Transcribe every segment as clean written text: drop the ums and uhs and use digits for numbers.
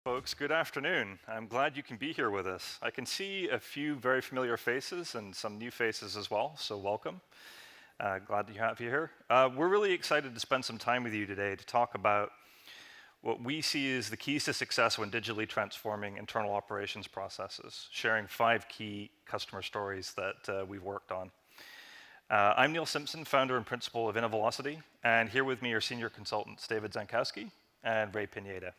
Folks, good afternoon. I'm glad you can be here with us. I can see a few very familiar faces and some new faces as well, so welcome. Glad to have you here. We're really excited to spend some time with you today to talk about what we see as the keys to success when digitally transforming internal operations processes, sharing 5 key customer stories that we've worked on. I'm Neil Simpson, founder and principal of InnoVelocity, and here with me are senior consultants David Zankowski and Ray Pineda.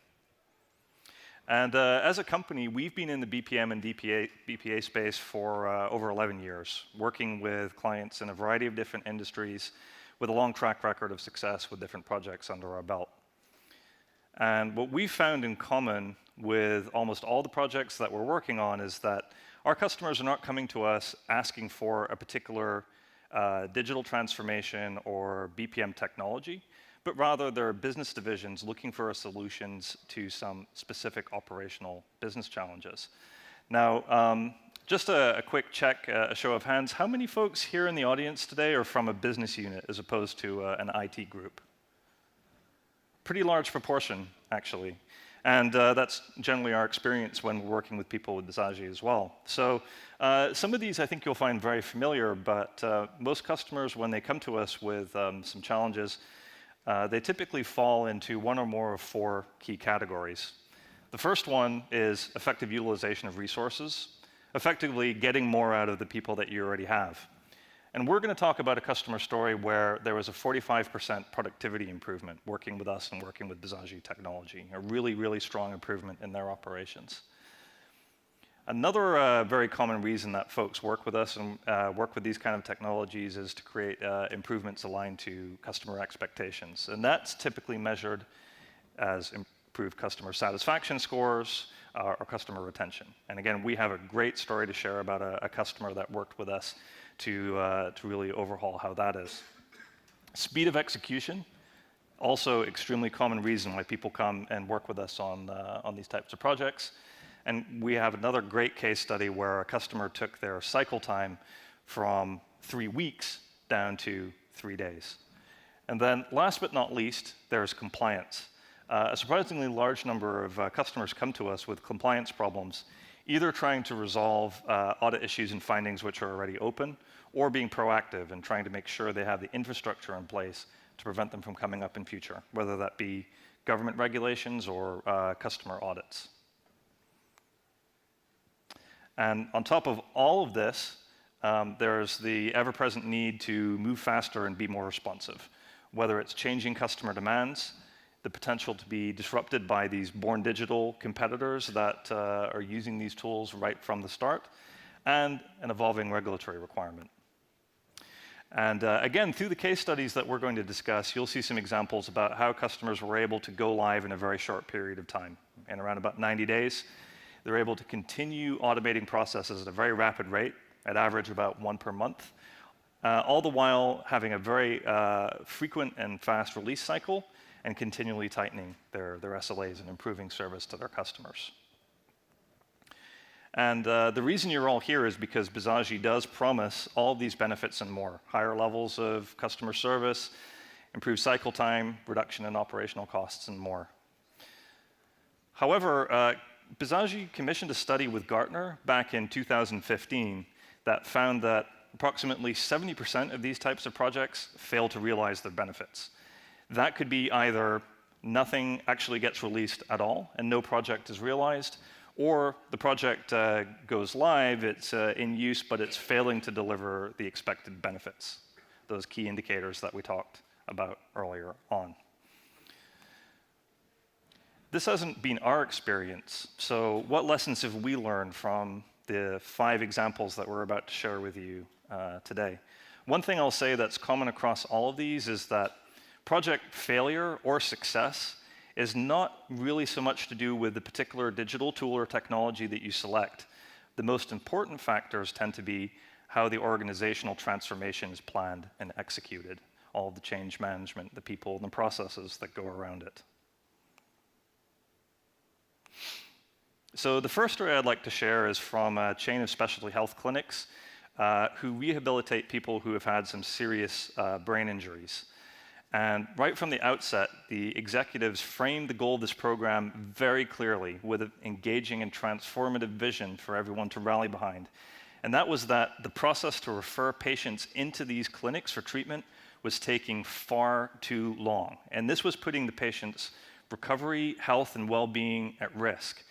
And as a company, we've been in the BPM and BPA space for over 11 years, working with clients in a variety of different industries with a long track record of success with different projects under our belt. And what we've found in common with almost all the projects that we're working on is that our customers are not coming to us asking for a particular digital transformation or BPM technology, but rather there are business divisions looking for solutions to some specific operational business challenges. Now, just a quick check, a show of hands. How many folks here in the audience today are from a business unit as opposed to an IT group? Pretty large proportion, actually. And that's generally our experience when we're working with people with Bizagi as well. So some of these I think you'll find very familiar, but most customers, when they come to us with some challenges, they typically fall into one or more of 4 key categories. The first one is effective utilization of resources, effectively getting more out of the people that you already have. And we're going to talk about a customer story where there was a 45% productivity improvement working with us and working with Bizagi technology, a really, really strong improvement in their operations. Another very common reason that folks work with us and work with these kind of technologies is to create improvements aligned to customer expectations. And that's typically measured as improved customer satisfaction scores or customer retention. And again, we have a great story to share about a customer that worked with us to really overhaul how that is. Speed of execution, also extremely common reason why people come and work with us on these types of projects. And we have another great case study where a customer took their cycle time from 3 weeks down to 3 days. And then last but not least, there's compliance. A surprisingly large number of customers come to us with compliance problems, either trying to resolve audit issues and findings which are already open, or being proactive and trying to make sure they have the infrastructure in place to prevent them from coming up in future, whether that be government regulations or customer audits. And on top of all of this, there's the ever-present need to move faster and be more responsive, whether it's changing customer demands, the potential to be disrupted by these born digital competitors that are using these tools right from the start, and an evolving regulatory requirement. And again, through the case studies that we're going to discuss, you'll see some examples about how customers were able to go live in a very short period of time, in around about 90 days. They're able to continue automating processes at a very rapid rate, at average about 1 per month, all the while having a very frequent and fast release cycle and continually tightening their SLAs and improving service to their customers. And the reason you're all here is because Bizagi does promise all of these benefits and more: higher levels of customer service, improved cycle time, reduction in operational costs, and more. However, Bizagi commissioned a study with Gartner back in 2015 that found that approximately 70% of these types of projects fail to realize their benefits. That could be either nothing actually gets released at all and no project is realized, or the project goes live, it's in use, but it's failing to deliver the expected benefits, those key indicators that we talked about earlier on. This hasn't been our experience, so what lessons have we learned from the 5 examples that we're about to share with you today? One thing I'll say that's common across all of these is that project failure or success is not really so much to do with the particular digital tool or technology that you select. The most important factors tend to be how the organizational transformation is planned and executed, all of the change management, the people, and the processes that go around it. So the first story I'd like to share is from a chain of specialty health clinics who rehabilitate people who have had some serious brain injuries. And right from the outset, the executives framed the goal of this program very clearly with an engaging and transformative vision for everyone to rally behind. And that was that the process to refer patients into these clinics for treatment was taking far too long. And this was putting the patient's recovery, health, and well-being at risk.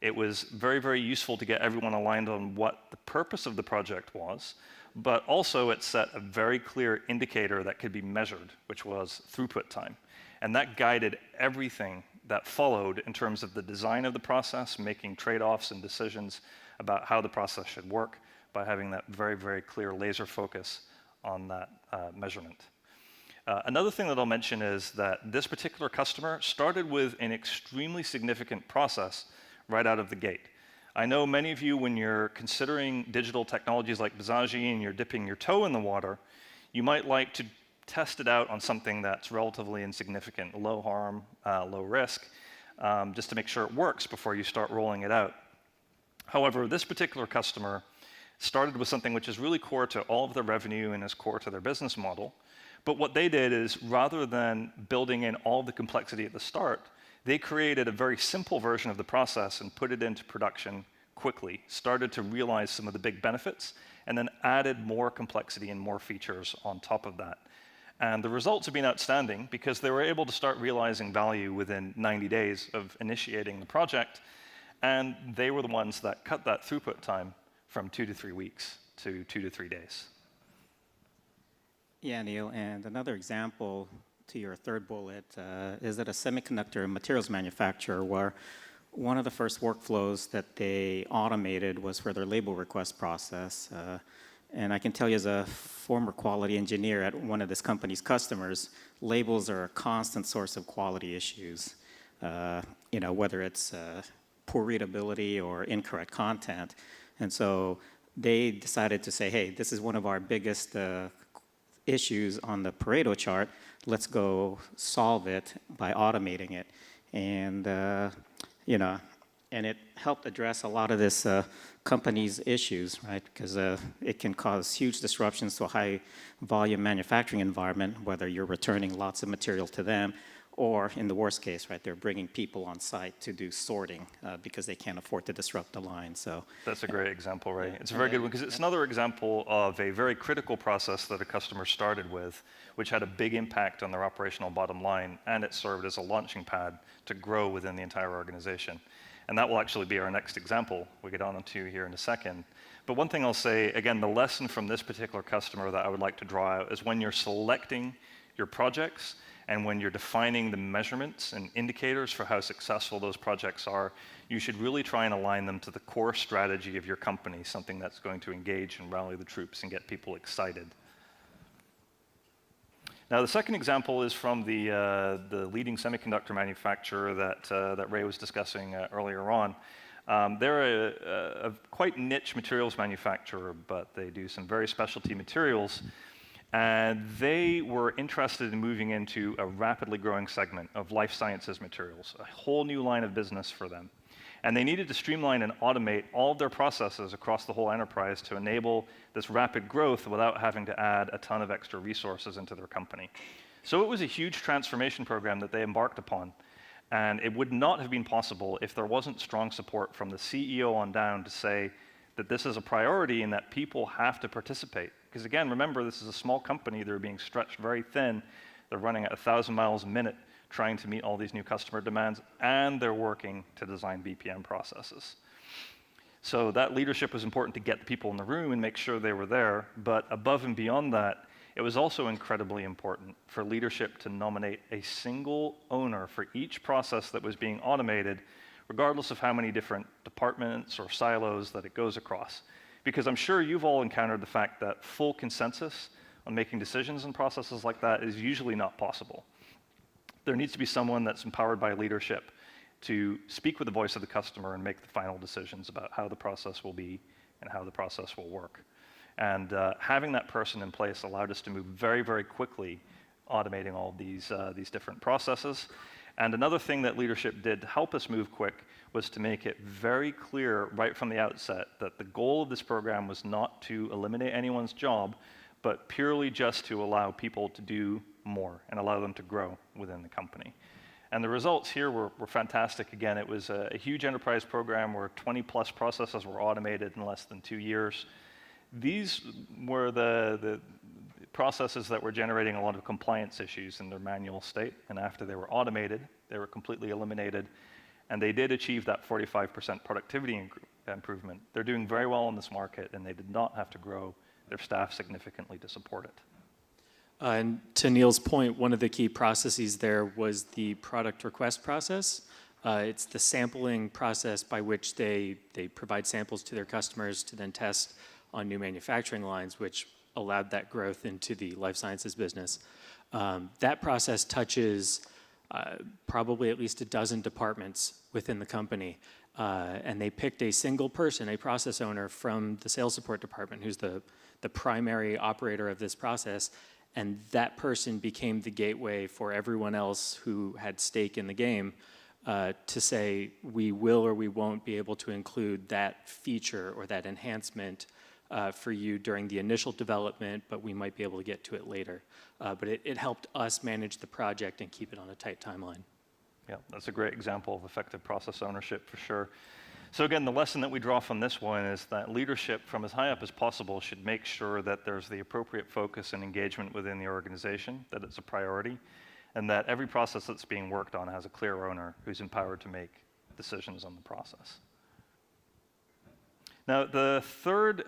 It was very, very useful to get everyone aligned on what the purpose of the project was, but also it set a very clear indicator that could be measured, which was throughput time. And that guided everything that followed in terms of the design of the process, making trade-offs and decisions about how the process should work by having that very, very clear laser focus on that measurement. Another thing that I'll mention is that this particular customer started with an extremely significant process right out of the gate. I know many of you, when you're considering digital technologies like Bizagi and you're dipping your toe in the water, you might like to test it out on something that's relatively insignificant, low harm, low risk, just to make sure it works before you start rolling it out. However, this particular customer started with something which is really core to all of their revenue and is core to their business model. But what they did is, rather than building in all the complexity at the start, they created a very simple version of the process and put it into production quickly, started to realize some of the big benefits, and then added more complexity and more features on top of that. And the results have been outstanding because they were able to start realizing value within 90 days of initiating the project, and they were the ones that cut that throughput time from 2 to 3 weeks to 2 to 3 days. Yeah, Neil, and another example to your third bullet is that a semiconductor materials manufacturer, where one of the first workflows that they automated was for their label request process. And I can tell you, as a former quality engineer at one of this company's customers, labels are a constant source of quality issues. Whether it's poor readability or incorrect content. And so they decided to say, hey, this is one of our biggest issues on the Pareto chart. Let's go solve it by automating it. And, and it helped address a lot of this company's issues, right? Because it can cause huge disruptions to a high volume manufacturing environment, whether you're returning lots of material to them, or in the worst case, right, they're bringing people on site to do sorting because they can't afford to disrupt the line. So that's a great example, Ray. It's a very good one because it's another example of a very critical process that a customer started with, which had a big impact on their operational bottom line, and it served as a launching pad to grow within the entire organization. And that will actually be our next example we'll get on to here in a second. But one thing I'll say, again, the lesson from this particular customer that I would like to draw out is when you're selecting your projects, and when you're defining the measurements and indicators for how successful those projects are, you should really try and align them to the core strategy of your company, something that's going to engage and rally the troops and get people excited. Now, the second example is from the leading semiconductor manufacturer that Ray was discussing earlier on. They're a quite niche materials manufacturer, but they do some very specialty materials. And they were interested in moving into a rapidly growing segment of life sciences materials, a whole new line of business for them. And they needed to streamline and automate all of their processes across the whole enterprise to enable this rapid growth without having to add a ton of extra resources into their company. So it was a huge transformation program that they embarked upon. And it would not have been possible if there wasn't strong support from the CEO on down to say that this is a priority and that people have to participate. Because again, remember, this is a small company. They're being stretched very thin. They're running at 1,000 miles a minute trying to meet all these new customer demands, and they're working to design BPM processes. So that leadership was important to get the people in the room and make sure they were there. But above and beyond that, it was also incredibly important for leadership to nominate a single owner for each process that was being automated, regardless of how many different departments or silos that it goes across. Because I'm sure you've all encountered the fact that full consensus on making decisions in processes like that is usually not possible. There needs to be someone that's empowered by leadership to speak with the voice of the customer and make the final decisions about how the process will be and how the process will work. And having that person in place allowed us to move very, very quickly automating all of these different processes. And another thing that leadership did to help us move quick was to make it very clear right from the outset that the goal of this program was not to eliminate anyone's job, but purely just to allow people to do more and allow them to grow within the company. And the results here were fantastic. Again, it was a huge enterprise program where 20 plus processes were automated in less than 2 years. These were the processes that were generating a lot of compliance issues in their manual state, and after they were automated, they were completely eliminated, and they did achieve that 45% productivity improvement. They're doing very well in this market, and they did not have to grow their staff significantly to support it. And to Neil's point, one of the key processes there was the product request process. It's the sampling process by which they provide samples to their customers to then test on new manufacturing lines, which allowed that growth into the life sciences business. That process touches probably at least a dozen departments within the company. And they picked a single person, a process owner from the sales support department, who's the primary operator of this process. And that person became the gateway for everyone else who had stake in the game to say, we will or we won't be able to include that feature or that enhancement for you during the initial development, but we might be able to get to it later. But it helped us manage the project and keep it on a tight timeline. Yeah, that's a great example of effective process ownership for sure. So again, the lesson that we draw from this one is that leadership from as high up as possible should make sure that there's the appropriate focus and engagement within the organization, that it's a priority, and that every process that's being worked on has a clear owner who's empowered to make decisions on the process. Now, the third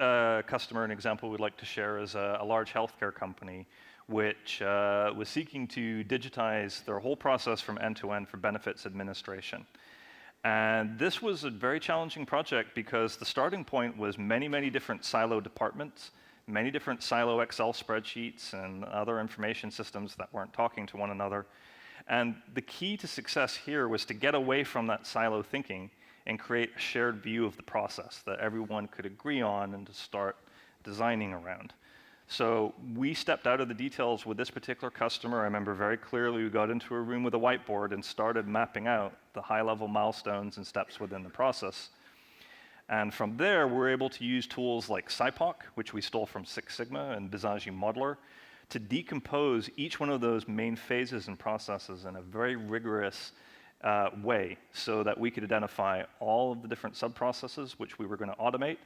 customer and example we'd like to share is a large healthcare company which was seeking to digitize their whole process from end to end for benefits administration. And this was a very challenging project because the starting point was many, many different silo departments, many different silo Excel spreadsheets and other information systems that weren't talking to one another. And the key to success here was to get away from that silo thinking and create a shared view of the process that everyone could agree on and to start designing around. So we stepped out of the details with this particular customer. I remember very clearly we got into a room with a whiteboard and started mapping out the high-level milestones and steps within the process. And from there, we're able to use tools like SciPoc, which we stole from Six Sigma, and Bizagi Modeler, to decompose each one of those main phases and processes in a very rigorous way so that we could identify all of the different sub-processes which we were going to automate,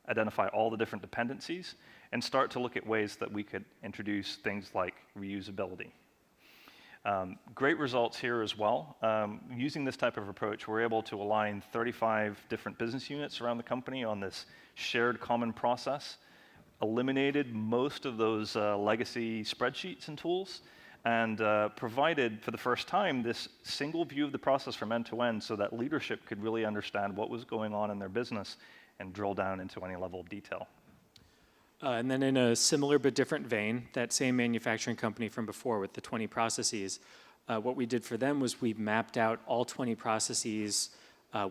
identify all the different dependencies, and start to look at ways that we could introduce things like reusability. Great results here as well. Using this type of approach, we're able to align 35 different business units around the company on this shared common process, eliminated most of those legacy spreadsheets and tools, and provided for the first time this single view of the process from end to end so that leadership could really understand what was going on in their business and drill down into any level of detail. And then in a similar but different vein, that same manufacturing company from before with the 20 processes, what we did for them was we mapped out all 20 processes,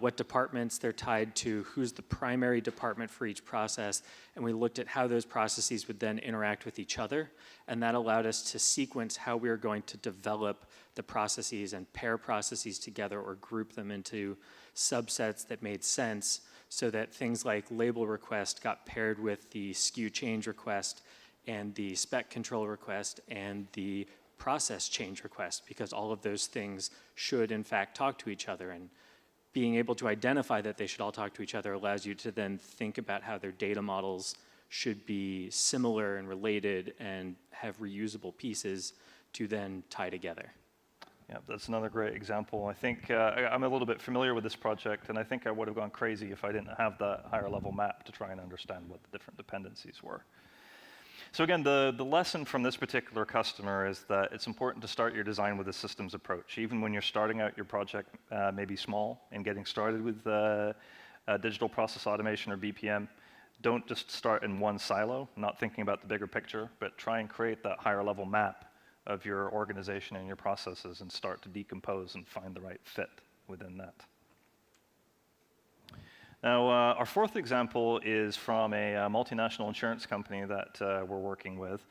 what departments they're tied to, who's the primary department for each process, and we looked at how those processes would then interact with each other, and that allowed us to sequence how we were going to develop the processes and pair processes together or group them into subsets that made sense, so that things like label request got paired with the SKU change request and the spec control request and the process change request, because all of those things should in fact talk to each other. And being able to identify that they should all talk to each other allows you to then think about how their data models should be similar and related and have reusable pieces to then tie together. Yeah, that's another great example. I think I'm a little bit familiar with this project, and I think I would have gone crazy if I didn't have that higher level map to try and understand what the different dependencies were. So again, the lesson from this particular customer is that it's important to start your design with a systems approach. Even when you're starting out your project, maybe small, and getting started with digital process automation or BPM, don't just start in one silo, not thinking about the bigger picture, but try and create that higher level map of your organization and your processes and start to decompose and find the right fit within that. Now, our fourth example is from a multinational insurance company that we're working with.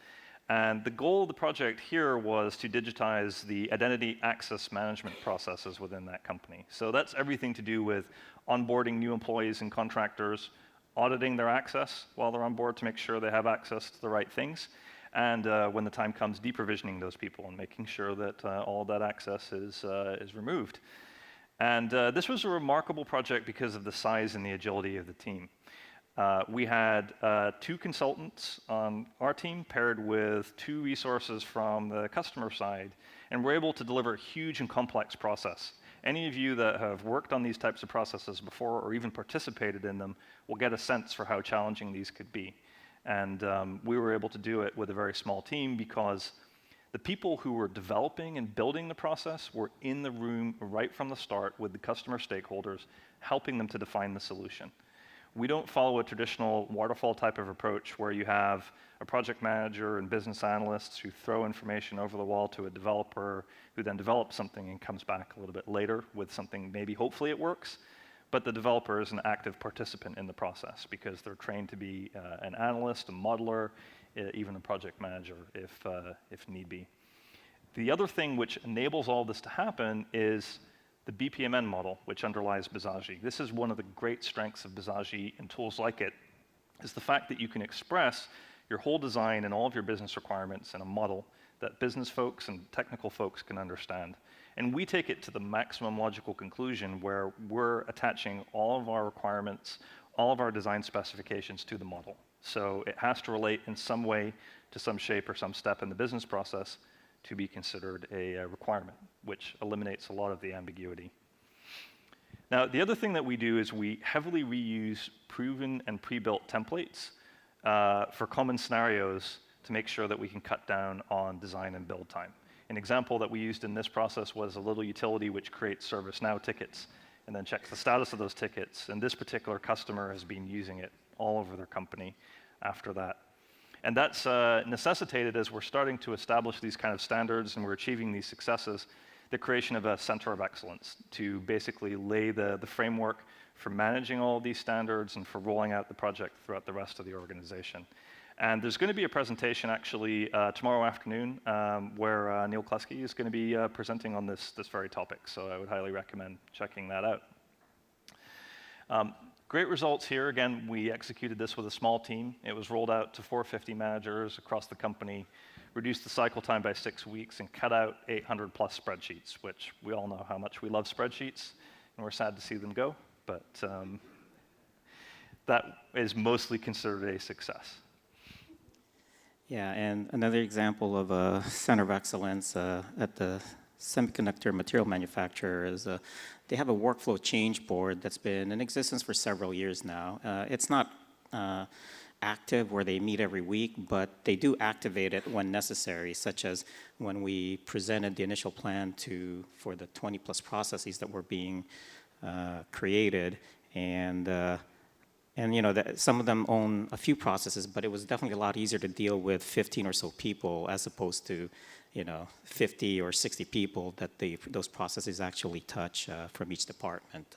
And the goal of the project here was to digitize the identity access management processes within that company. So that's everything to do with onboarding new employees and contractors, auditing their access while they're on board to make sure they have access to the right things, and when the time comes, deprovisioning those people and making sure that all that access is removed. And this was a remarkable project because of the size and the agility of the team. We had 2 consultants on our team paired with 2 resources from the customer side, and we're able to deliver a huge and complex process. Any of you that have worked on these types of processes before or even participated in them will get a sense for how challenging these could be. And we were able to do it with a very small team because the people who were developing and building the process were in the room right from the start with the customer stakeholders, helping them to define the solution. We don't follow a traditional waterfall type of approach where you have a project manager and business analysts who throw information over the wall to a developer who then develops something and comes back a little bit later with something maybe hopefully it works. But the developer is an active participant in the process because they're trained to be an analyst, a modeler, even a project manager if need be. The other thing which enables all this to happen is the BPMN model, which underlies Bizagi. This is one of the great strengths of Bizagi and tools like it, is the fact that you can express your whole design and all of your business requirements in a model that business folks and technical folks can understand. And we take it to the maximum logical conclusion where we're attaching all of our requirements, all of our design specifications to the model. So it has to relate in some way to some shape or some step in the business process to be considered a requirement, which eliminates a lot of the ambiguity. Now, the other thing that we do is we heavily reuse proven and pre-built templates for common scenarios to make sure that we can cut down on design and build time. An example that we used in this process was a little utility which creates ServiceNow tickets and then checks the status of those tickets. And this particular customer has been using it all over their company after that. And that's necessitated as we're starting to establish these kind of standards and we're achieving these successes, the creation of a center of excellence to basically lay the framework for managing all of these standards and for rolling out the project throughout the rest of the organization. And there's going to be a presentation actually tomorrow afternoon where Neil Kleske is going to be presenting on this very topic. So I would highly recommend checking that out. Great results here. Again, we executed this with a small team. It was rolled out to 450 managers across the company, reduced the cycle time by 6 weeks, and cut out 800 plus spreadsheets, which we all know how much we love spreadsheets, and we're sad to see them go, but that is mostly considered a success. Yeah, and another example of a center of excellence at the semiconductor material manufacturer is they have a workflow change board that's been in existence for several years now. It's not active where they meet every week, but they do activate it when necessary, such as when we presented the initial plan for the 20 plus processes that were being created, and you know, some of them own a few processes, but it was definitely a lot easier to deal with 15 or so people as opposed to, you know, 50 or 60 people that those processes actually touch from each department.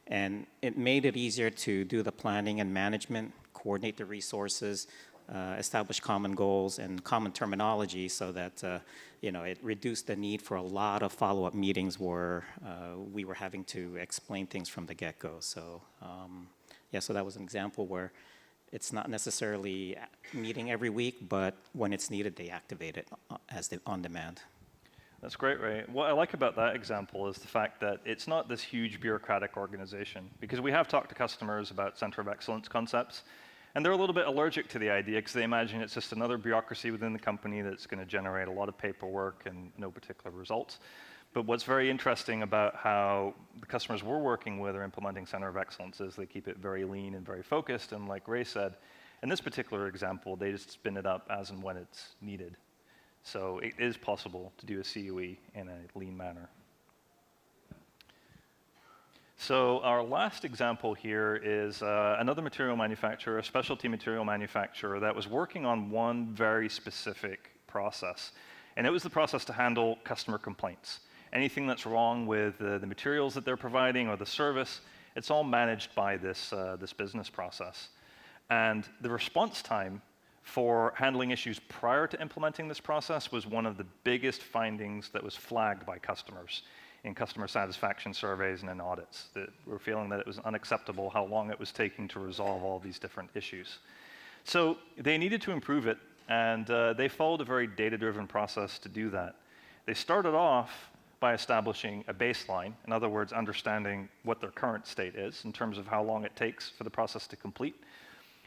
And it made it easier to do the planning and management, coordinate the resources, establish common goals and common terminology so that, you know, it reduced the need for a lot of follow-up meetings where we were having to explain things from the get-go. So, yeah, so that was an example where it's not necessarily meeting every week, but when it's needed, they activate it as on demand. That's great, Ray. What I like about that example is the fact that it's not this huge bureaucratic organization, because we have talked to customers about center of excellence concepts, and they're a little bit allergic to the idea because they imagine it's just another bureaucracy within the company that's going to generate a lot of paperwork and no particular results. But what's very interesting about how the customers we're working with are implementing center of excellence is they keep it very lean and very focused, and like Ray said, in this particular example, they just spin it up as and when it's needed. So it is possible to do a CUE in a lean manner. So our last example here is another material manufacturer, a specialty material manufacturer that was working on one very specific process. And it was the process to handle customer complaints. Anything that's wrong with the materials that they're providing or the service, it's all managed by this business process. And the response time for handling issues prior to implementing this process was one of the biggest findings that was flagged by customers. in customer satisfaction surveys and in audits. That we're feeling that it was unacceptable how long it was taking to resolve all these different issues. So they needed to improve it, and they followed a very data-driven process to do that. They started off by establishing a baseline, in other words, understanding what their current state is in terms of how long it takes for the process to complete.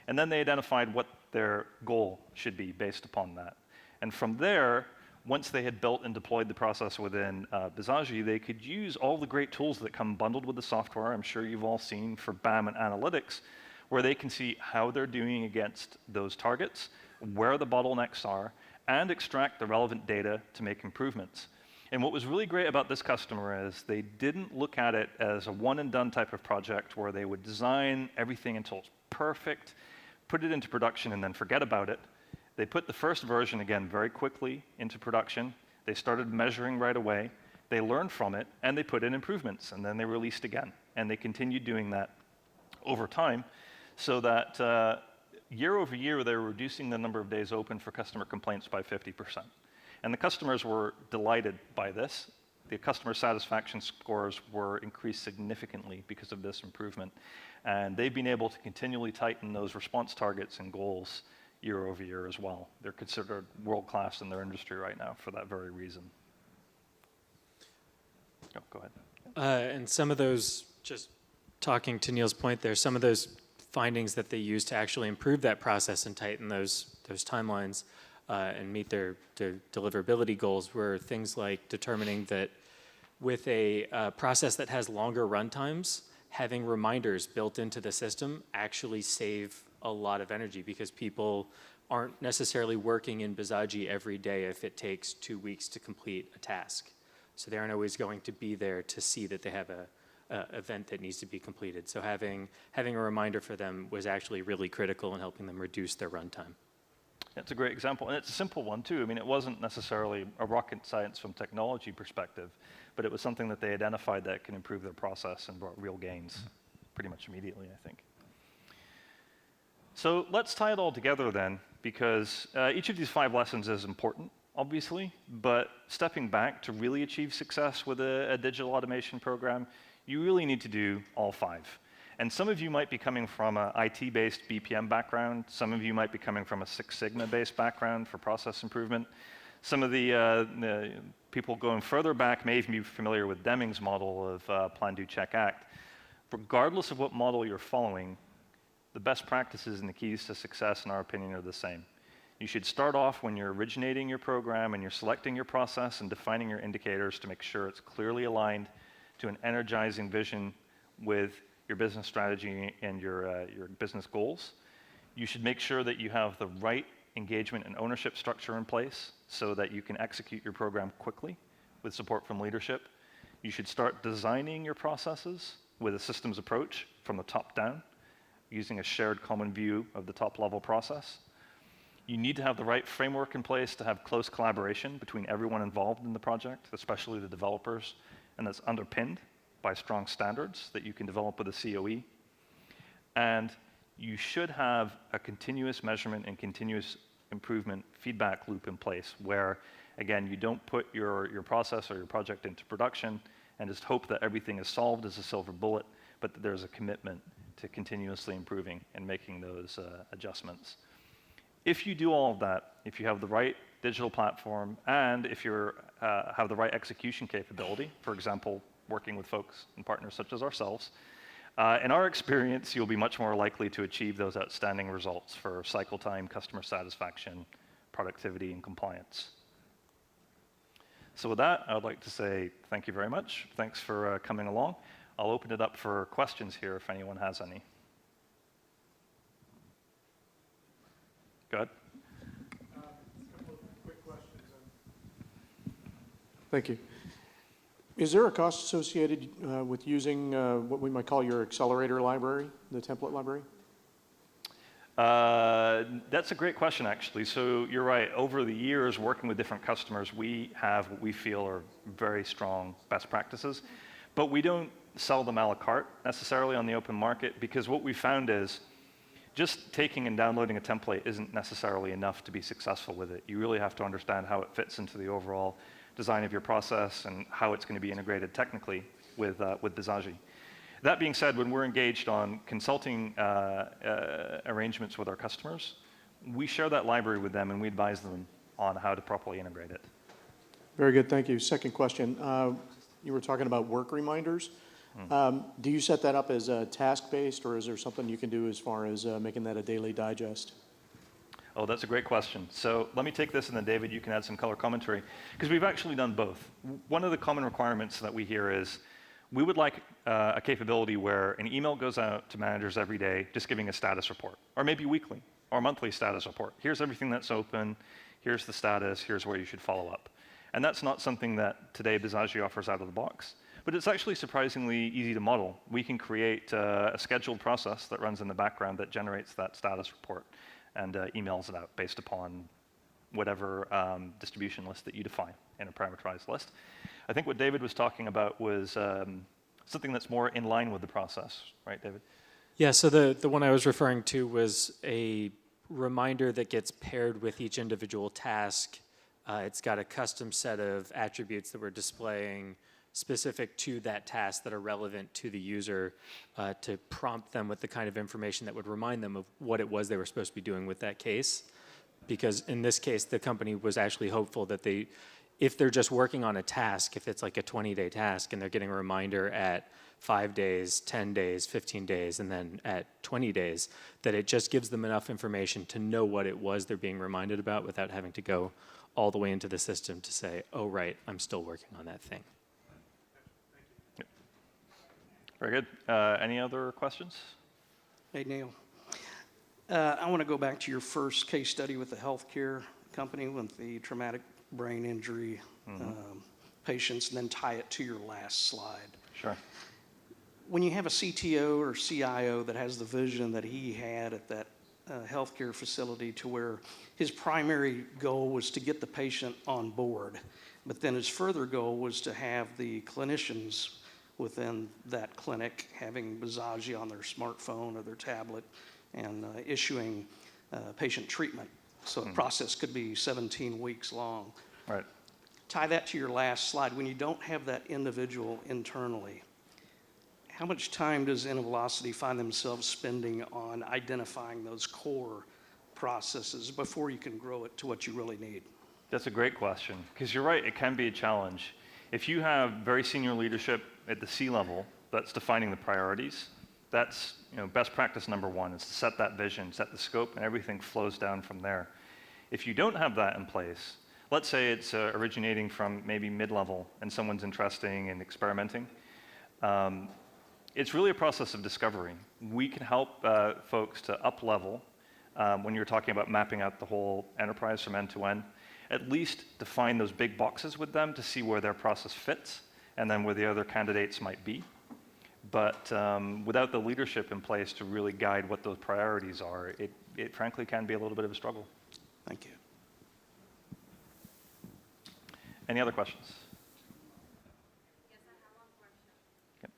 And then they identified what their goal should be based upon that. And from there, once they had built and deployed the process within Bizagi, they could use all the great tools that come bundled with the software. I'm sure you've all seen for BAM and analytics, where they can see how they're doing against those targets, where the bottlenecks are, and extract the relevant data to make improvements. And what was really great about this customer is they didn't look at it as a one-and-done type of project where they would design everything until it's perfect, put it into production, and then forget about it. They put the first version, again, very quickly into production. They started measuring right away. They learned from it, and they put in improvements, and then they released again. And they continued doing that over time so that year over year, they were reducing the number of days open for customer complaints by 50%. And the customers were delighted by this. The customer satisfaction scores were increased significantly because of this improvement. And they've been able to continually tighten those response targets and goals year over year as well. They're considered world-class in their industry right now for that very reason. Oh, go ahead. And some of those, just talking to Neil's point there, some of those findings that they used to actually improve that process and tighten those timelines and meet their deliverability goals were things like determining that with a process that has longer runtimes, having reminders built into the system actually save a lot of energy because people aren't necessarily working in Bizagi every day if it takes 2 weeks to complete a task. So they aren't always going to be there to see that they have a event that needs to be completed. So having a reminder for them was actually really critical in helping them reduce their runtime. It's a great example, and it's a simple one too. I mean, it wasn't necessarily a rocket science from technology perspective, but it was something that they identified that can improve their process and brought real gains pretty much immediately, I think. So let's tie it all together then, because each of these 5 lessons is important, obviously, but stepping back to really achieve success with a digital automation program, you really need to do all 5. And some of you might be coming from an IT-based BPM background. Some of you might be coming from a Six Sigma-based background for process improvement. Some of the people going further back may even be familiar with Deming's model of Plan, Do, Check, Act. Regardless of what model you're following, the best practices and the keys to success, in our opinion, are the same. You should start off when you're originating your program and you're selecting your process and defining your indicators to make sure it's clearly aligned to an energizing vision with your business strategy and your business goals. You should make sure that you have the right engagement and ownership structure in place so that you can execute your program quickly with support from leadership. You should start designing your processes with a systems approach from the top down, using a shared common view of the top level process. You need to have the right framework in place to have close collaboration between everyone involved in the project, especially the developers, and that's underpinned by strong standards that you can develop with a COE. And you should have a continuous measurement and continuous improvement feedback loop in place where, again, you don't put your process or your project into production and just hope that everything is solved as a silver bullet, but that there's a commitment to continuously improving and making those adjustments. If you do all of that, if you have the right digital platform, and if you have the right execution capability, for example, working with folks and partners such as ourselves, in our experience, you'll be much more likely to achieve those outstanding results for cycle time, customer satisfaction, productivity, and compliance. So with that, I would like to say thank you very much. Thanks for coming along. I'll open it up for questions here if anyone has any. Go ahead. A couple of quick questions. Thank you. Is there a cost associated with using what we might call your accelerator library, the template library? That's a great question, actually. So you're right. Over the years, working with different customers, we have what we feel are very strong best practices, but we don't sell them a la carte necessarily on the open market, because what we found is just taking and downloading a template isn't necessarily enough to be successful with it. You really have to understand how it fits into the overall design of your process and how it's going to be integrated technically with Bizagi. That being said, when we're engaged on consulting arrangements with our customers, we share that library with them and we advise them on how to properly integrate it. Very good, thank you. Second question. You were talking about work reminders. Do you set that up as task-based, or is there something you can do as far as making that a daily digest? Oh, that's a great question. So let me take this, and then David, you can add some color commentary, because we've actually done both. One of the common requirements that we hear is we would like a capability where an email goes out to managers every day just giving a status report, or maybe weekly or monthly status report. Here's everything that's open, here's the status, here's where you should follow up. And that's not something that today Bizagi offers out of the box, but it's actually surprisingly easy to model. We can create a scheduled process that runs in the background that generates that status report and emails it out based upon whatever distribution list that you define in a parameterized list. I think what David was talking about was something that's more in line with the process, right, David? Yeah, so the one I was referring to was a reminder that gets paired with each individual task. It's got a custom set of attributes that we're displaying specific to that task that are relevant to the user to prompt them with the kind of information that would remind them of what it was they were supposed to be doing with that case. Because in this case, the company was actually hopeful that if they're just working on a task, if it's like a 20-day task and they're getting a reminder at 5 days, 10 days, 15 days, and then at 20 days, that it just gives them enough information to know what it was they're being reminded about without having to go all the way into the system to say, oh, right, I'm still working on that thing. Yep. Very good. Any other questions? Hey, Neil. I want to go back to your first case study with the healthcare company with the traumatic brain injury patients, and then tie it to your last slide. Sure. When you have a CTO or CIO that has the vision that he had at that healthcare facility, to where his primary goal was to get the patient on board, but then his further goal was to have the clinicians within that clinic having Bizagi on their smartphone or their tablet and issuing patient treatment. So the process could be 17 weeks long. Right. Tie that to your last slide. When you don't have that individual internally, how much time does InnoVelocity find themselves spending on identifying those core processes before you can grow it to what you really need? That's a great question, because you're right, it can be a challenge. If you have very senior leadership at the C-level that's defining the priorities, that's best practice number one, is to set that vision, set the scope, and everything flows down from there. If you don't have that in place, let's say it's originating from maybe mid-level and someone's interested in experimenting, it's really a process of discovery. We can help folks to up-level when you're talking about mapping out the whole enterprise from end to end, at least define those big boxes with them to see where their process fits and then where the other candidates might be. But without the leadership in place to really guide what those priorities are, it frankly can be a little bit of a struggle. Thank you. Any other questions? Yes, I have one question.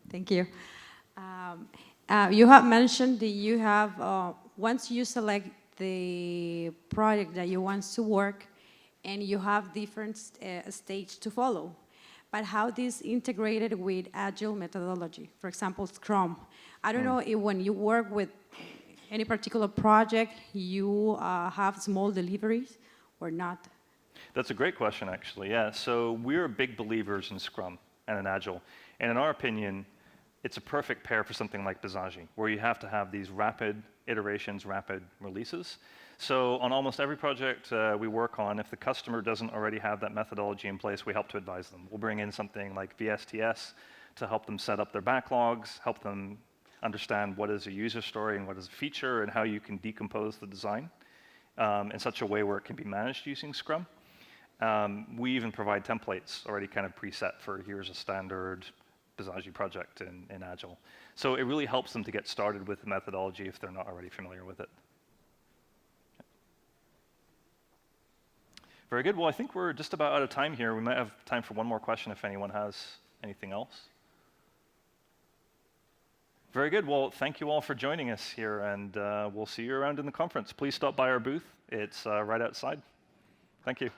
Thank you. You have mentioned that you have, once you select the project that you want to work, and you have different stages to follow. But how this integrated with agile methodology, for example, Scrum. I don't know if when you work with any particular project, you have small deliveries or not. That's a great question, actually, yeah. So we're big believers in Scrum and in Agile. And in our opinion, it's a perfect pair for something like Bizagi, where you have to have these rapid iterations, rapid releases. So on almost every project we work on, if the customer doesn't already have that methodology in place, we help to advise them. We'll bring in something like VSTS to help them set up their backlogs, help them understand what is a user story and what is a feature and how you can decompose the design in such a way where it can be managed using Scrum. We even provide templates already kind of preset for here's a standard Bizagi project in Agile. So it really helps them to get started with the methodology if they're not already familiar with it. Very good. Well, I think we're just about out of time here. We might have time for one more question if anyone has anything else. Very good. Well, thank you all for joining us here, and we'll see you around in the conference. Please stop by our booth. It's right outside. Thank you.